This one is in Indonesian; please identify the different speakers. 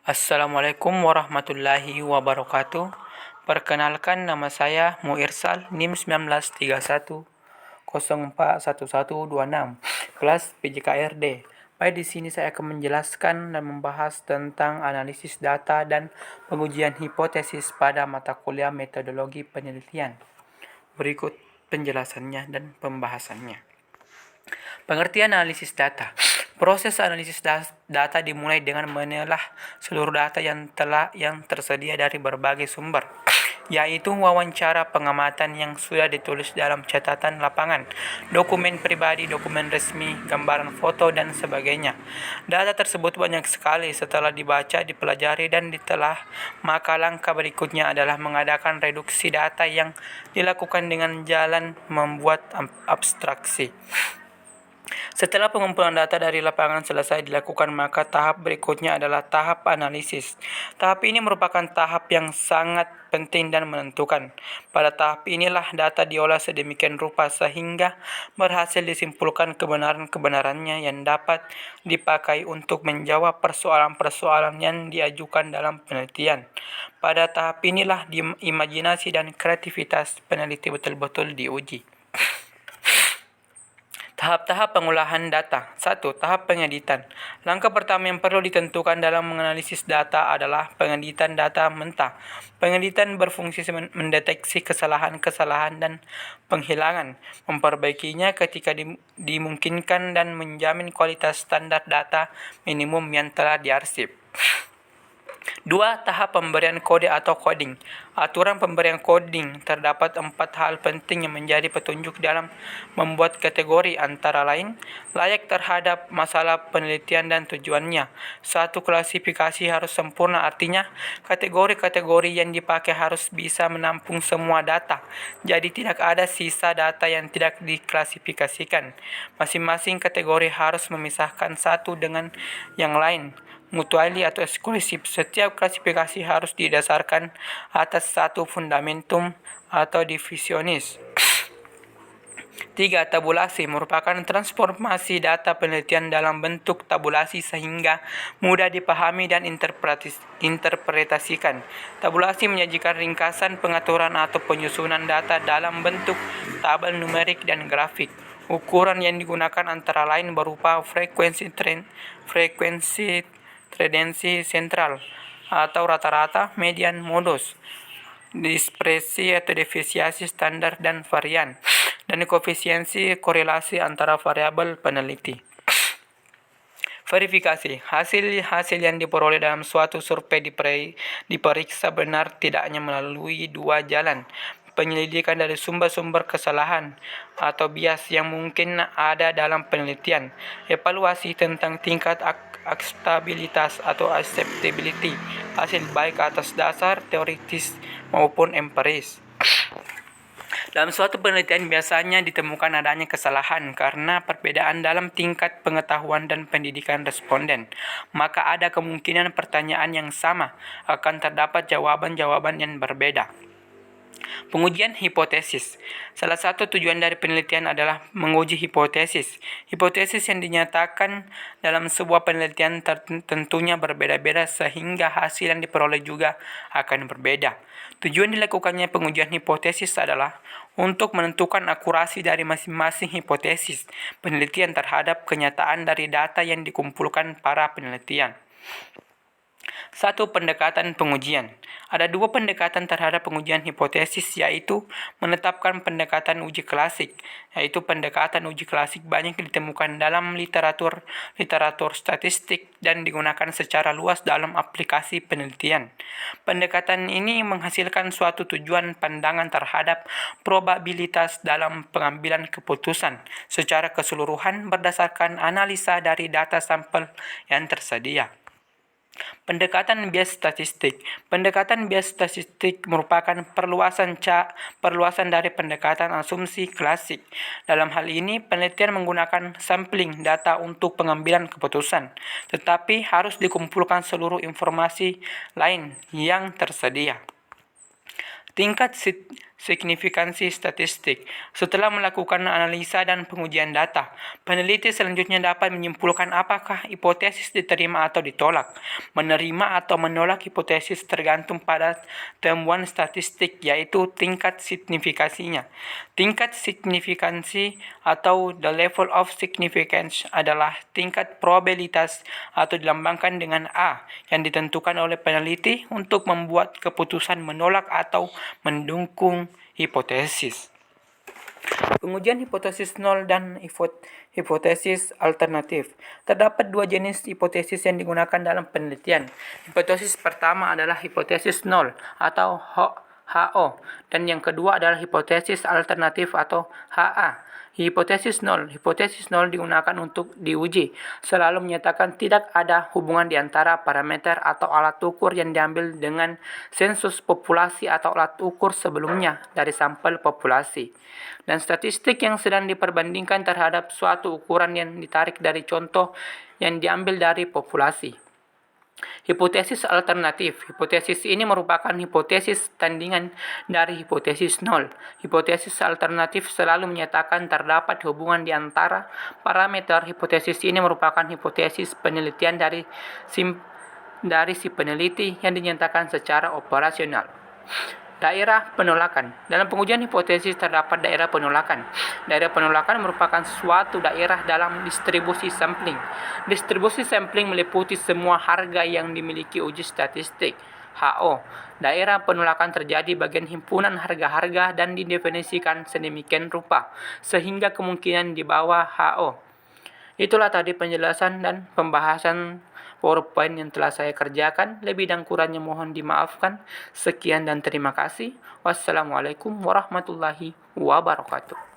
Speaker 1: Assalamualaikum warahmatullahi wabarakatuh. Perkenalkan, nama saya Muirsal, NIM 1931041126, kelas PJKRD. Baik, di sini saya akan menjelaskan dan membahas tentang analisis data dan pengujian hipotesis pada mata kuliah metodologi penelitian. Berikut penjelasannya dan pembahasannya. Pengertian analisis data. Proses analisis data dimulai dengan menelaah seluruh data yang tersedia dari berbagai sumber, yaitu wawancara pengamatan yang sudah ditulis dalam catatan lapangan, dokumen pribadi, dokumen resmi, gambaran foto, dan sebagainya. Data tersebut banyak sekali. Setelah dibaca, dipelajari, dan ditelah, maka langkah berikutnya adalah mengadakan reduksi data yang dilakukan dengan jalan membuat abstraksi. Setelah pengumpulan data dari lapangan selesai dilakukan, maka tahap berikutnya adalah tahap analisis. Tahap ini merupakan tahap yang sangat penting dan menentukan. Pada tahap inilah data diolah sedemikian rupa sehingga berhasil disimpulkan kebenaran-kebenarannya yang dapat dipakai untuk menjawab persoalan-persoalan yang diajukan dalam penelitian. Pada tahap inilah imajinasi dan kreativitas peneliti betul-betul diuji. Tahap-tahap pengolahan data. 1. Tahap pengeditan. Langkah pertama yang perlu ditentukan dalam menganalisis data adalah pengeditan data mentah. Pengeditan berfungsi mendeteksi kesalahan-kesalahan dan penghilangan, memperbaikinya ketika dimungkinkan, dan menjamin kualitas standar data minimum yang telah diarsip. 2. Tahap pemberian kode atau coding. Aturan pemberian coding. Terdapat 4 hal penting yang menjadi petunjuk dalam membuat kategori, antara lain layak terhadap masalah penelitian dan tujuannya. 1. Klasifikasi harus sempurna, artinya kategori-kategori yang dipakai harus bisa menampung semua data. Jadi tidak ada sisa data yang tidak diklasifikasikan. Masing-masing kategori harus memisahkan satu dengan yang lain, mutually atau eksklusif. Setiap klasifikasi harus didasarkan atas satu fundamentum atau divisionis. 3. Tabulasi merupakan transformasi data penelitian dalam bentuk tabulasi sehingga mudah dipahami dan interpretasikan. Tabulasi menyajikan ringkasan pengaturan atau penyusunan data dalam bentuk tabel numerik dan grafik. Ukuran yang digunakan antara lain berupa frekuensi tendensi sentral atau rata-rata, median, modus, dispersi atau deviasi standar, dan varian, dan koefisiensi korelasi antara variabel peneliti. Verifikasi. Hasil yang diperoleh dalam suatu survei diperiksa benar tidaknya melalui 2 jalan. Penyelidikan dari sumber-sumber kesalahan atau bias yang mungkin ada dalam penelitian. Evaluasi tentang tingkat akseptabilitas atau acceptability hasil baik atas dasar teoritis maupun empiris. Dalam suatu penelitian biasanya ditemukan adanya kesalahan karena perbedaan dalam tingkat pengetahuan dan pendidikan responden. Maka ada kemungkinan pertanyaan yang sama akan terdapat jawaban-jawaban yang berbeda. Pengujian hipotesis. Salah satu tujuan dari penelitian adalah menguji hipotesis. Hipotesis yang dinyatakan dalam sebuah penelitian tentunya berbeda-beda sehingga hasil yang diperoleh juga akan berbeda. Tujuan dilakukannya pengujian hipotesis adalah untuk menentukan akurasi dari masing-masing hipotesis penelitian terhadap kenyataan dari data yang dikumpulkan para penelitian. 1. Pendekatan pengujian. Ada 2 pendekatan terhadap pengujian hipotesis, yaitu menetapkan pendekatan uji klasik, yaitu pendekatan uji klasik banyak ditemukan dalam literatur statistik dan digunakan secara luas dalam aplikasi penelitian. Pendekatan ini menghasilkan suatu tujuan pandangan terhadap probabilitas dalam pengambilan keputusan secara keseluruhan berdasarkan analisa dari data sampel yang tersedia. Pendekatan bias statistik. Pendekatan bias statistik merupakan perluasan dari pendekatan asumsi klasik. Dalam hal ini, penelitian menggunakan sampling data untuk pengambilan keputusan, tetapi harus dikumpulkan seluruh informasi lain yang tersedia. Tingkat signifikansi statistik. Setelah melakukan analisa dan pengujian data, peneliti selanjutnya dapat menyimpulkan apakah hipotesis diterima atau ditolak. Menerima atau menolak hipotesis tergantung pada temuan statistik, yaitu tingkat signifikansinya. Tingkat signifikansi atau the level of significance adalah tingkat probabilitas atau dilambangkan dengan A yang ditentukan oleh peneliti untuk membuat keputusan menolak atau mendukung hipotesis. Pengujian hipotesis nol dan hipotesis alternatif. Terdapat dua jenis hipotesis yang digunakan dalam penelitian. Hipotesis pertama adalah hipotesis nol atau HO, dan yang kedua adalah hipotesis alternatif atau HA. Hipotesis nol digunakan untuk diuji, selalu menyatakan tidak ada hubungan di antara parameter atau alat ukur yang diambil dengan sensus populasi atau alat ukur sebelumnya dari sampel populasi, dan statistik yang sedang diperbandingkan terhadap suatu ukuran yang ditarik dari contoh yang diambil dari populasi. Hipotesis alternatif. Hipotesis ini merupakan hipotesis tandingan dari hipotesis nol. Hipotesis alternatif selalu menyatakan terdapat hubungan di antara parameter. Hipotesis ini merupakan hipotesis penelitian dari si peneliti yang dinyatakan secara operasional. Daerah penolakan. Dalam pengujian hipotesis terdapat daerah penolakan. Daerah penolakan merupakan suatu daerah dalam distribusi sampling. Distribusi sampling meliputi semua harga yang dimiliki uji statistik. HO. Daerah penolakan terjadi bagian himpunan harga-harga dan didefinisikan sedemikian rupa, sehingga kemungkinan di bawah HO. Itulah tadi penjelasan dan pembahasan PowerPoint yang telah saya kerjakan. Lebih dan kurangnya mohon dimaafkan. Sekian dan terima kasih. Wassalamualaikum warahmatullahi wabarakatuh.